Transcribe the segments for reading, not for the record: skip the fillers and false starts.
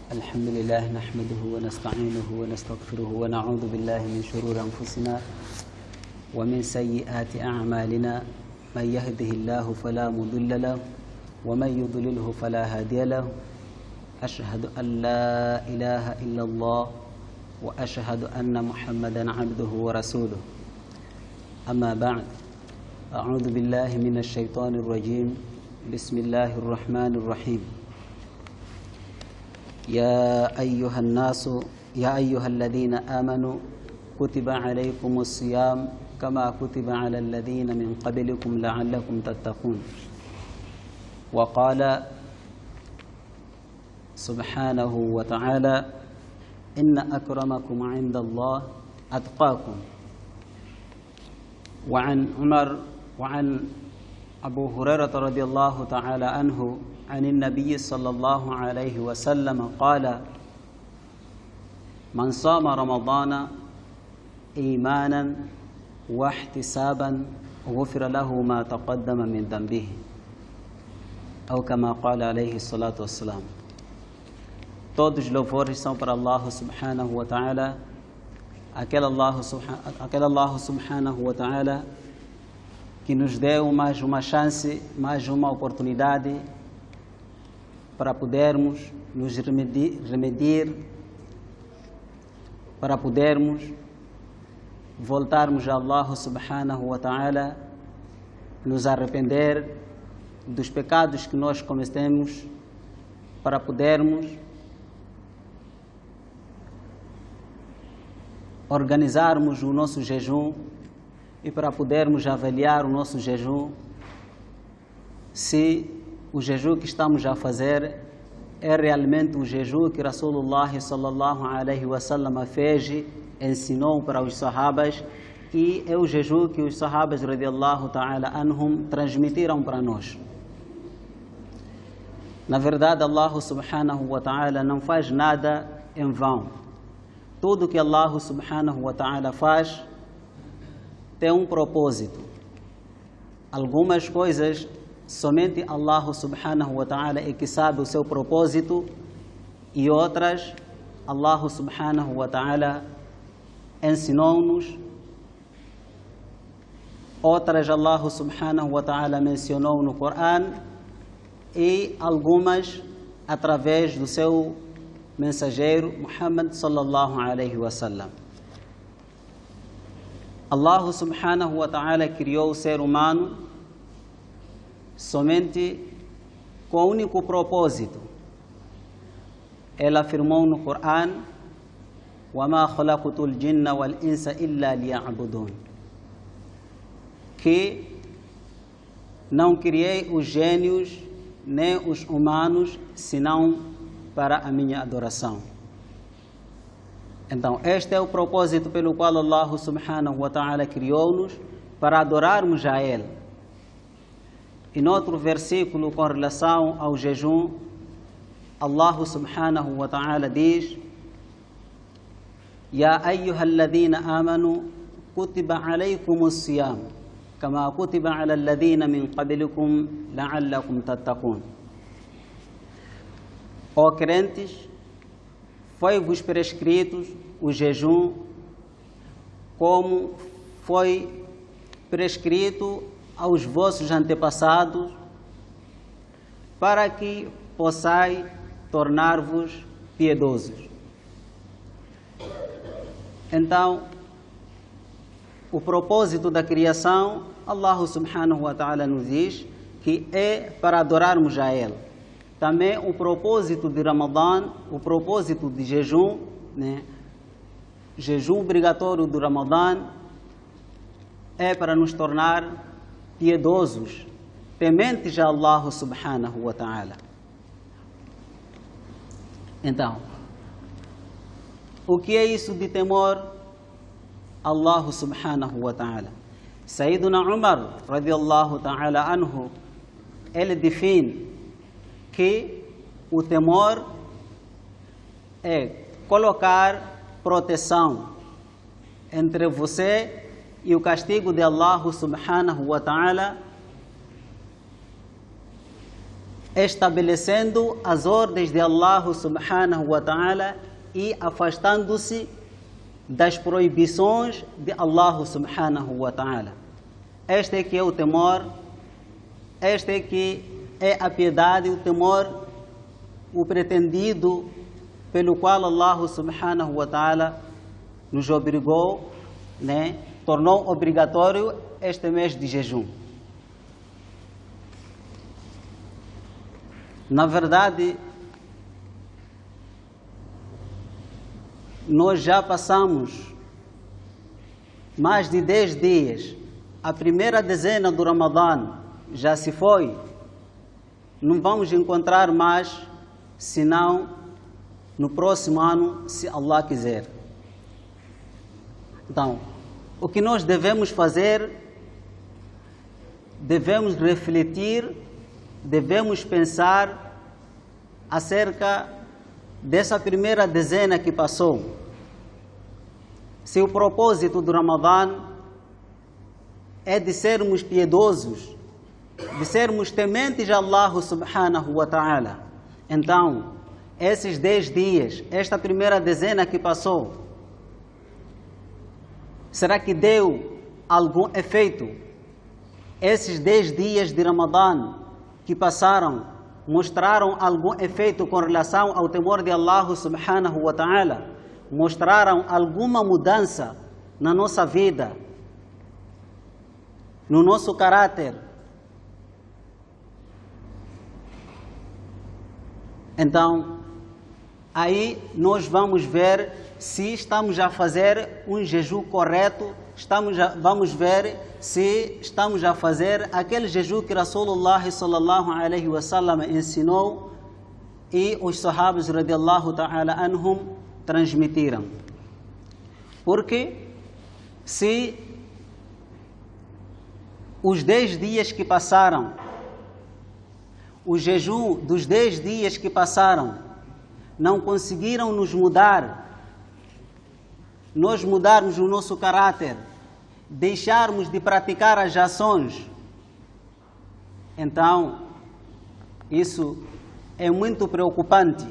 الحمد لله نحمده ونستعينه ونستغفره ونعوذ بالله من شرور أنفسنا ومن سيئات أعمالنا من يهده الله فلا مضل له ومن يضلله فلا هادي له أشهد أن لا إله إلا الله وأشهد أن محمدا عبده ورسوله أما بعد أعوذ بالله من الشيطان الرجيم بسم الله الرحمن الرحيم يا أيها الذين آمنوا كتب عليكم الصيام كما كتب على الذين من قبلكم لعلكم تتقون وقال سبحانه وتعالى إن أكرمكم عند الله أتقاكم وعن أبو هريرة رضي الله تعالى عنه عن النبي صلى الله عليه وسلم قال من صام رمضان إيمانا واحتسابا غفر له ما تقدم من ذنبه أو كما قال عليه الصلاة والسلام. Todos os louvores são para Allah subhanahu wa ta'ala, aquele Allah subhanahu wa ta'ala que nos deu mais uma chance, mais uma oportunidade para podermos nos remediar, para podermos voltarmos a Allah subhanahu wa ta'ala, nos arrepender dos pecados que nós cometemos, para podermos organizarmos o nosso jejum e para podermos avaliar o nosso jejum, se o jejum que estamos a fazer é realmente o jejum que Rasulullah sallallahu alaihi wasallam fez, ensinou para os sahabas, e é o jejum que os sahabas radiyallahu ta'ala anhum transmitiram para nós. Na verdade, Allah subhanahu wa ta'ala não faz nada em vão. Tudo que Allah subhanahu wa ta'ala faz tem um propósito. Algumas coisas somente Allah subhanahu wa ta'ala é que sabe o seu propósito, e outras Allah subhanahu wa ta'ala ensinou-nos, outras Allah subhanahu wa ta'ala mencionou no Corão, e algumas através do seu mensageiro Muhammad sallallahu alaihi wasallam. Allah subhanahu wa ta'ala criou o ser humano somente com o único propósito. Ele afirmou no Corão: وَمَا خَلَقْتُ الْجِنَّ وَالْإِنسَ إِلَّا لِيَعْبُدُونَ, que não criei os gênios nem os humanos senão para a minha adoração. Então, este é o propósito pelo qual Allah subhanahu wa ta'ala criou-nos, para adorarmos a Ele. E no outro versículo com relação ao jejum, Allah subhanahu wa ta'ala diz: يا أيها الذين آمنوا كتب عليكم الصيام كما كتب على الذين من قبلكم لعلكم تتقون. Ó crentes, foi-vos prescrito o jejum como foi prescrito aos vossos antepassados, para que possais tornar-vos piedosos. Então, o propósito da criação, Allah subhanahu wa ta'ala nos diz que é para adorarmos a Ele. Também o propósito de Ramadã, o propósito de jejum, jejum obrigatório do Ramadã, é para nos tornar piedosos, tementes a Allah subhanahu wa ta'ala. Então, o que é isso de temor a Allah subhanahu wa ta'ala? Sayyiduna Umar radiyallahu ta'ala anhu, ele define que o temor é colocar proteção entre você e o castigo de Allah subhanahu wa ta'ala estabelecendo as ordens de Allah subhanahu wa ta'ala e afastando-se das proibições de Allah subhanahu wa ta'ala. Este é que é o temor, este é que é a piedade, o temor, o pretendido pelo qual Allah subhanahu wa ta'ala nos obrigou, tornou obrigatório este mês de jejum. Na verdade, nós já passamos mais de 10 dias. A primeira dezena do Ramadã já se foi. Não vamos encontrar mais, senão no próximo ano, se Allah quiser. Então, o que nós devemos fazer? Devemos refletir, devemos pensar acerca dessa primeira dezena que passou. Se o propósito do Ramadã é de sermos piedosos, de sermos tementes a Allah subhanahu wa ta'ala, então, esses 10 dias, esta primeira dezena que passou, será que deu algum efeito? Esses 10 dias de Ramadã que passaram, mostraram algum efeito com relação ao temor de Allah subhanahu wa ta'ala? Mostraram alguma mudança na nossa vida, no nosso caráter? Então, aí nós vamos ver se estamos a fazer um jejum correto, vamos ver se estamos a fazer aquele jejum que Rasulullah sallallahu alaihi wasallam ensinou e os sahabas radiallahu ta'ala anhum transmitiram. Porque se os 10 dias que passaram, o jejum dos 10 dias que passaram, não conseguiram nos mudar, nós mudarmos o nosso caráter, deixarmos de praticar as ações, então isso é muito preocupante,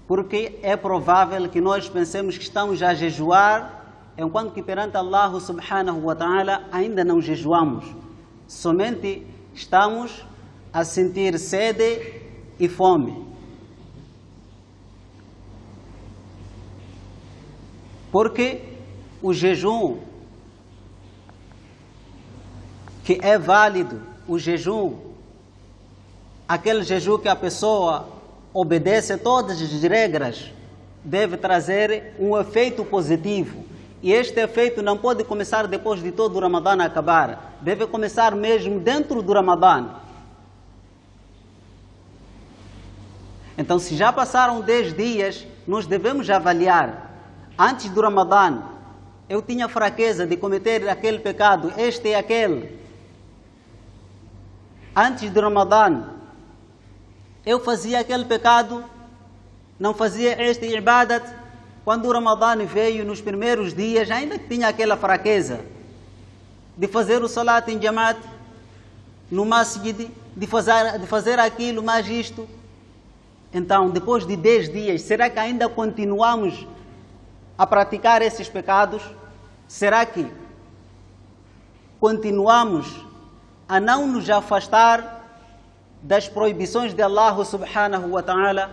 porque é provável que nós pensemos que estamos a jejuar, enquanto que perante Allah subhanahu wa ta'ala ainda não jejuamos, somente estamos a sentir sede e fome. Porque o jejum que é válido, o jejum, aquele jejum que a pessoa obedece a todas as regras, deve trazer um efeito positivo. E este efeito não pode começar depois de todo o Ramadã acabar. Deve começar mesmo dentro do Ramadã. Então, se já passaram 10 dias, nós devemos avaliar. Antes do Ramadã, eu tinha fraqueza de cometer aquele pecado, este e aquele. Antes do Ramadã, eu fazia aquele pecado, não fazia este ibadat. Quando o Ramadã veio, nos primeiros dias, ainda tinha aquela fraqueza de fazer o salat em Jamaat, no masjid, de fazer aquilo, mais isto. Então, depois de 10 dias, será que ainda continuamos a praticar esses pecados? Será que continuamos a não nos afastar das proibições de Allah subhanahu wa ta'ala?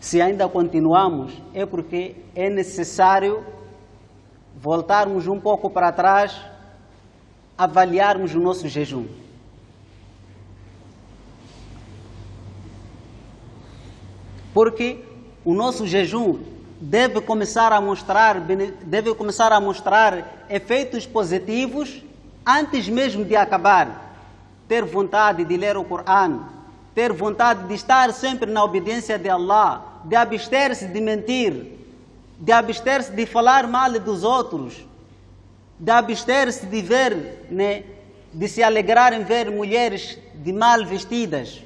Se ainda continuamos, é porque é necessário voltarmos um pouco para trás, avaliarmos o nosso jejum. Porque o nosso jejum deve começar a mostrar efeitos positivos antes mesmo de acabar. Ter vontade de ler o Corão, ter vontade de estar sempre na obediência de Allah, de abster-se de mentir, de abster-se de falar mal dos outros, de abster-se de ver, de se alegrar em ver mulheres de mal vestidas.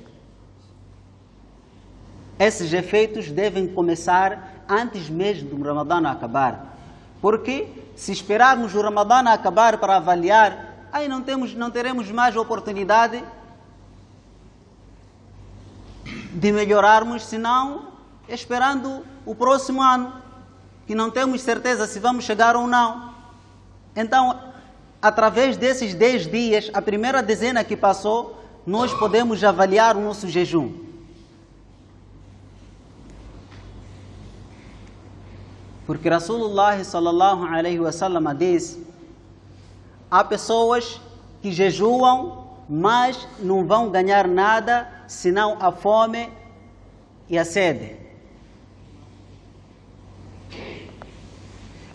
Esses efeitos devem começar antes mesmo do Ramadã acabar. Porque se esperarmos o Ramadã acabar para avaliar, aí não teremos mais oportunidade de melhorarmos, senão esperando o próximo ano, que não temos certeza se vamos chegar ou não. Então, através desses 10 dias, a primeira dezena que passou, nós podemos avaliar o nosso jejum. Porque Rasulullah sallallahu alaihi wasallam diz: há pessoas que jejuam, mas não vão ganhar nada senão a fome e a sede.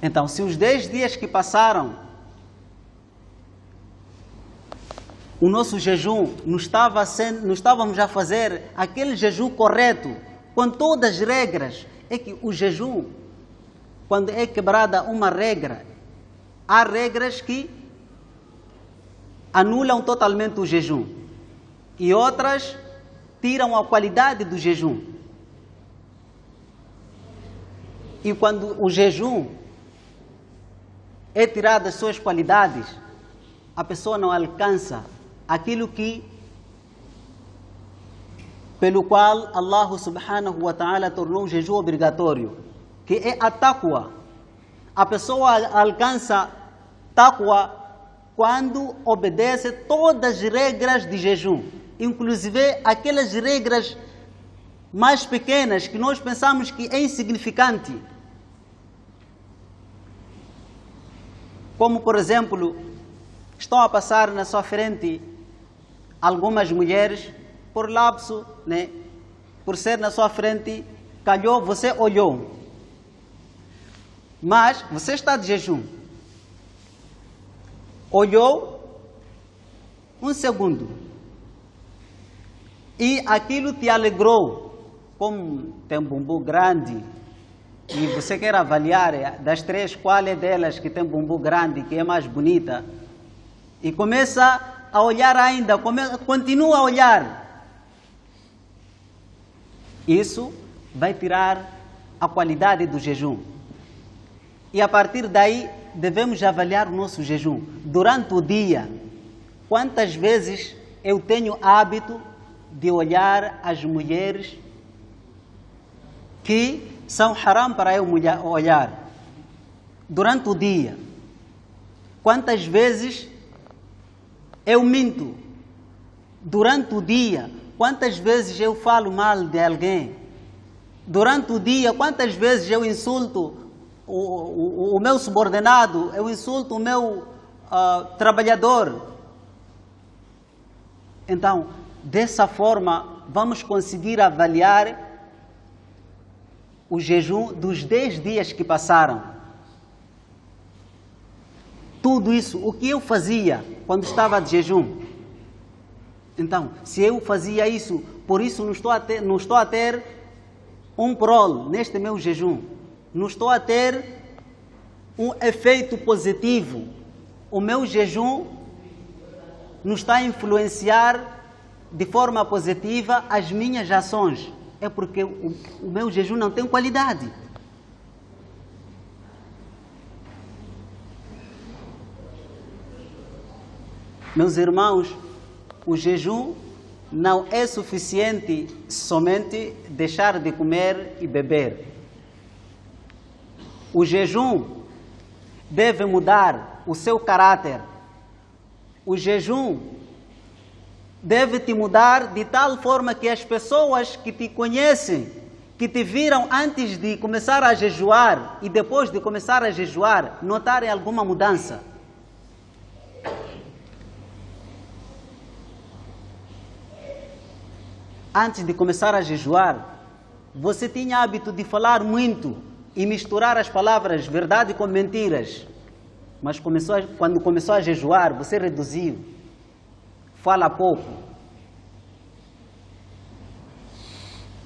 Então, se os 10 dias que passaram, o nosso jejum não estávamos a fazer aquele jejum correto, com todas as regras, é que o jejum, quando é quebrada uma regra, há regras que anulam totalmente o jejum e outras tiram a qualidade do jejum. E quando o jejum é tirado as suas qualidades, a pessoa não alcança aquilo pelo qual Allah subhanahu wa ta'ala tornou o jejum obrigatório, que é a taqwa. A pessoa alcança taqwa quando obedece todas as regras de jejum, inclusive aquelas regras mais pequenas que nós pensamos que é insignificante. Como, por exemplo, estão a passar na sua frente algumas mulheres, por lapso, né? Por ser na sua frente, calhou, você olhou. Mas você está de jejum. Olhou um segundo. E aquilo te alegrou. Como tem um bumbum grande e você quer avaliar das 3 qual é delas que tem bumbum grande, que é mais bonita, e começa a olhar ainda, continua a olhar. Isso vai tirar a qualidade do jejum. E a partir daí devemos avaliar o nosso jejum. Durante o dia, quantas vezes eu tenho hábito de olhar as mulheres que são haram para eu olhar? Durante o dia, quantas vezes eu minto? Durante o dia, quantas vezes eu falo mal de alguém? Durante o dia, quantas vezes eu insulto o meu subordinado, eu insulto o meu trabalhador? Então, dessa forma, vamos conseguir avaliar o jejum dos 10 dias que passaram. Tudo isso, o que eu fazia quando estava de jejum? Então, se eu fazia isso, por isso não estou a ter um prol neste meu jejum. Não estou a ter um efeito positivo. O meu jejum não está a influenciar de forma positiva as minhas ações. É porque o meu jejum não tem qualidade. Meus irmãos, o jejum não é suficiente somente deixar de comer e beber. O jejum deve mudar o seu caráter. O jejum deve te mudar de tal forma que as pessoas que te conhecem, que te viram antes de começar a jejuar e depois de começar a jejuar, notarem alguma mudança. Antes de começar a jejuar, você tinha hábito de falar muito e misturar as palavras verdade com mentiras. Mas quando começou a jejuar, você reduziu. Fala pouco.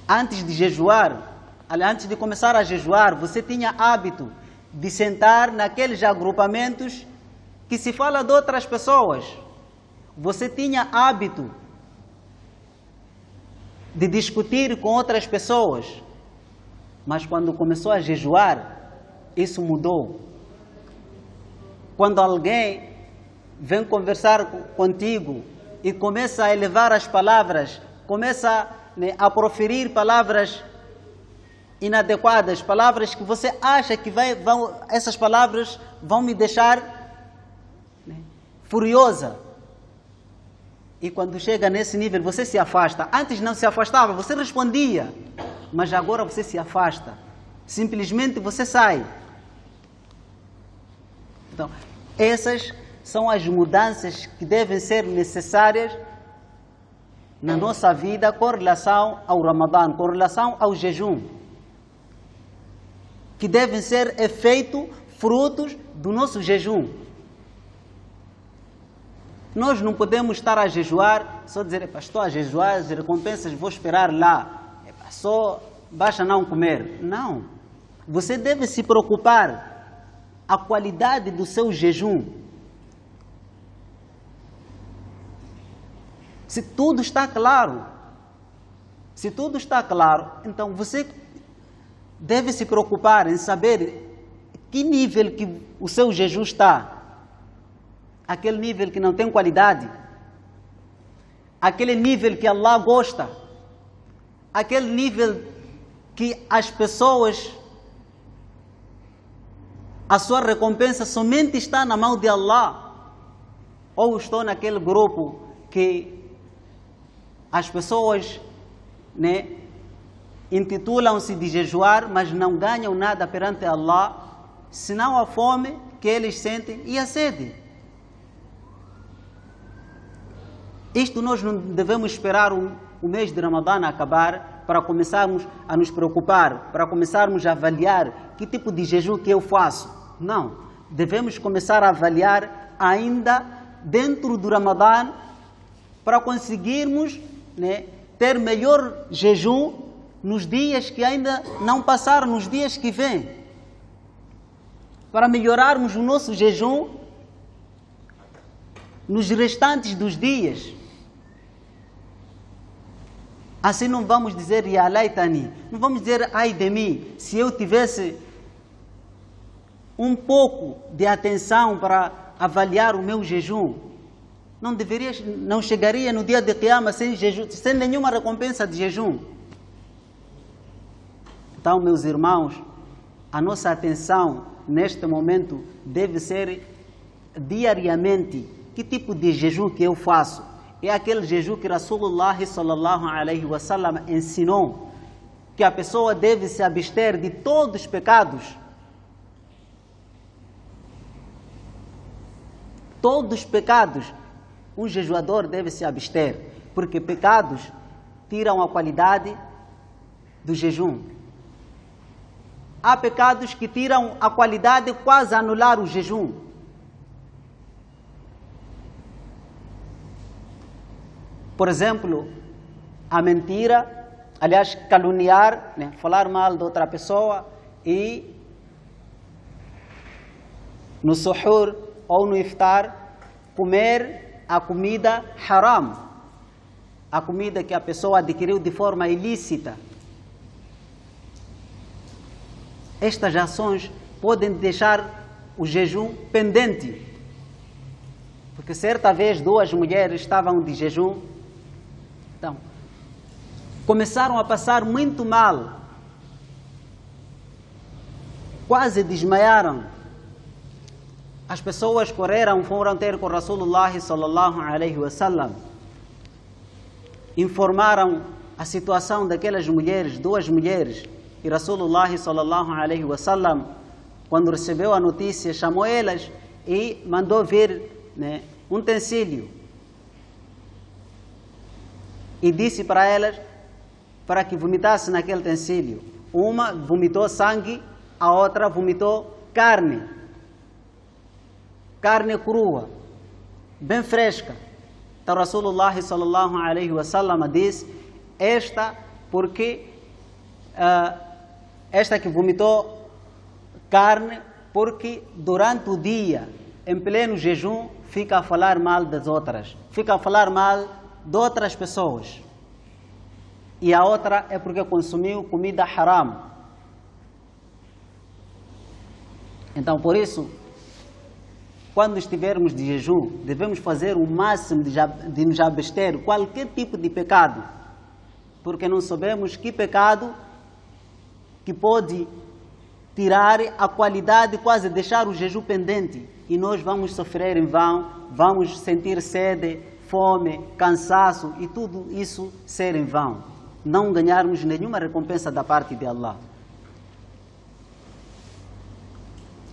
Antes de jejuar, antes de começar a jejuar, você tinha hábito de sentar naqueles agrupamentos que se fala de outras pessoas. Você tinha hábito de discutir com outras pessoas. Mas quando começou a jejuar, isso mudou. Quando alguém vem conversar contigo e começa a elevar as palavras, começa, né, a proferir palavras inadequadas, palavras que você acha que essas palavras vão me deixar, né, furiosa. E quando chega nesse nível, você se afasta. Antes não se afastava, você respondia, mas agora você se afasta. Simplesmente você sai. Então, essas são as mudanças que devem ser necessárias na nossa vida com relação ao Ramadã, com relação ao jejum, que devem ser efeitos, frutos do nosso jejum. Nós não podemos estar a jejuar, só dizer, estou a jejuar, as recompensas vou esperar lá, só basta não comer. Não, você deve se preocupar a qualidade do seu jejum. Se tudo está claro, então você deve se preocupar em saber que nível que o seu jejum está. Aquele nível que não tem qualidade, aquele nível que Allah gosta, aquele nível que as pessoas, a sua recompensa somente está na mão de Allah, ou estou naquele grupo que as pessoas, né, intitulam-se de jejuar, mas não ganham nada perante Allah, senão a fome que eles sentem e a sede. Isto nós não devemos esperar o mês de Ramadã acabar para começarmos a nos preocupar, para começarmos a avaliar que tipo de jejum que eu faço. Não, devemos começar a avaliar ainda dentro do Ramadã para conseguirmos, né, ter melhor jejum nos dias que ainda não passaram, nos dias que vêm. Para melhorarmos o nosso jejum nos restantes dos dias. Assim não vamos dizer ya laitani, não vamos dizer ai de mim, se eu tivesse um pouco de atenção para avaliar o meu jejum, não chegaria no dia de Qiyamah sem nenhuma recompensa de jejum. Então, meus irmãos, a nossa atenção neste momento deve ser diariamente. Que tipo de jejum que eu faço? É aquele jejum que Rasulullah sallallahu alaihi wasallam ensinou, que a pessoa deve se abster de todos os pecados. Todos os pecados, um jejuador deve se abster, porque pecados tiram a qualidade do jejum. Há pecados que tiram a qualidade, quase anular o jejum. Por exemplo, a mentira, aliás, caluniar, né, falar mal de outra pessoa e no suhur ou no iftar comer a comida haram, a comida que a pessoa adquiriu de forma ilícita. Estas ações podem deixar o jejum pendente, porque certa vez 2 mulheres estavam de jejum, então começaram a passar muito mal, quase desmaiaram. As pessoas correram, foram ter com Rasulullah sallallahu alaihi wasallam, informaram a situação daquelas mulheres, 2 mulheres, e Rasulullah sallallahu alaihi wasallam, quando recebeu a notícia, chamou elas e mandou vir, né, um utensílio e disse para elas para que vomitasse naquele utensílio. Uma vomitou sangue, a outra vomitou carne crua, bem fresca. Então Rasulullah sallallahu alaihi wasallam disse, esta que vomitou carne, porque durante o dia, em pleno jejum, fica a falar mal das outras, fica a falar mal de outras pessoas. E a outra é porque consumiu comida haram. Então, por isso, quando estivermos de jejum, devemos fazer o máximo de nos abster qualquer tipo de pecado, porque não sabemos que pecado que pode tirar a qualidade, quase deixar o jejum pendente, e nós vamos sofrer em vão, vamos sentir sede, fome, cansaço e tudo isso ser em vão, não ganharmos nenhuma recompensa da parte de Allah.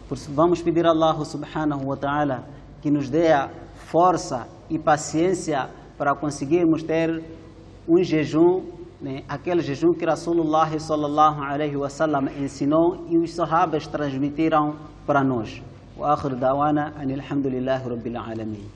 Por isso vamos pedir a Allah subhanahu wa ta'ala que nos dê a força e paciência para conseguirmos ter um jejum, né, aquele jejum que Rasulullah sallallahu alaihi wa sallam ensinou e os sahabas transmitiram para nós. Wa akhir da'wana anil hamdulillahi rabbil alamin.